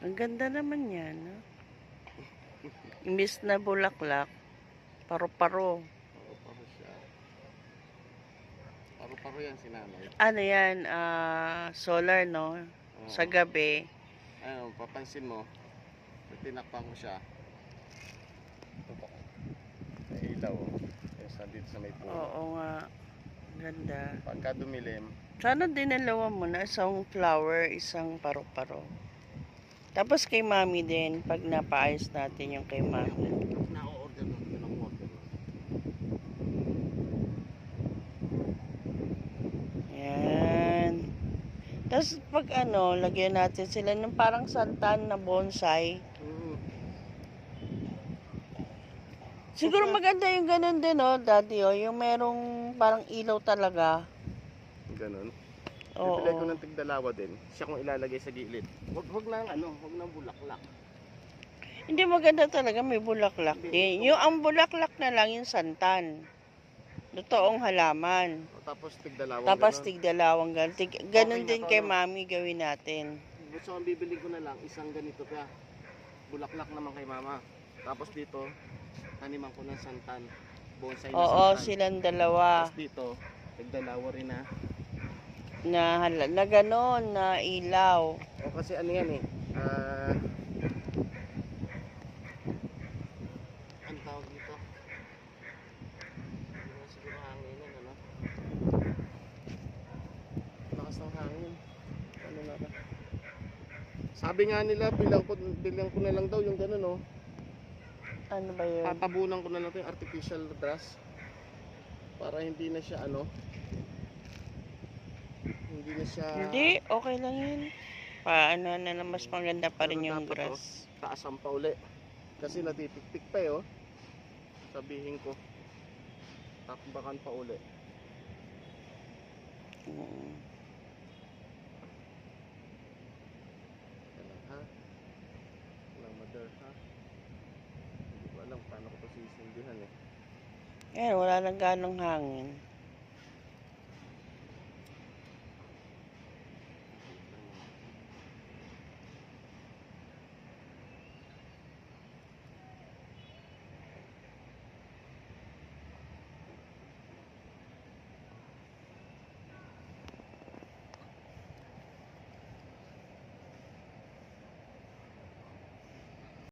Ang ganda naman yan, no? Imbis na bulaklak, paro-paro. Paro-paro siya. Paro-paro yan si nanay. Ano yan, solar, no? Sa Oo. gabi. Ano, papansin mo, tinakpan ko siya. Ito pa. May ilaw. Yung dito sa may puno. Oo nga. Ganda. Pagka dumilim, Sana dinalawa mo na isang flower, isang paro-paro. Tapos kay mami din, pag napaayos natin yung kay mami. na-order na ito ng order. Yan. Tapos pag ano, lagyan natin sila ng parang santan na bonsai. Siguro maganda yung ganun din, oh, daddy, oh. Yung merong parang ilaw talaga. Ganun. Oo. Bibili ko ng tigdalawa din. Siya kung ilalagay sa gilid. Huwag nang ano, huwag nang bulaklak. Hindi maganda talaga, may bulaklak din. Yung ang bulaklak na lang yung santan. Totoong halaman. Tapos tigdalawa. Tapos ganun. tigdalawang ganun. Ganun Okay din na to, kay no? mami gawin natin. So ang bibili ko na lang, isang ganito pa. Bulaklak naman kay mama. Tapos dito, taniman ko ng santan. Bonsai na Oo, santan. silang dalawa. Tapos dito, tigdalawa rin na. Na ganon, na ilaw. O kasi ano yan eh. Ang tawag dito. Hindi mo siguro hanginan, ano? Lakas ng hangin. Ano na ba? Sabi nga nila, bilang ko na lang daw yung gano'n, no? Ano ba yun? Tatabunan ko na lang ito yung artificial grass. Para hindi na siya, ano? Hindi na siya... Hindi, okay lang yun. Paano na mas maganda pa rin yung dapat, grass. Taasan pa uli. Kasi natipik-pik pa eh, oh. Sabihin ko. Takbakan pa uli. Kailang ha? Kailang mother ha? Hindi ko alam paano ko ito sisindihan eh. Ayan, wala nang ganong hangin.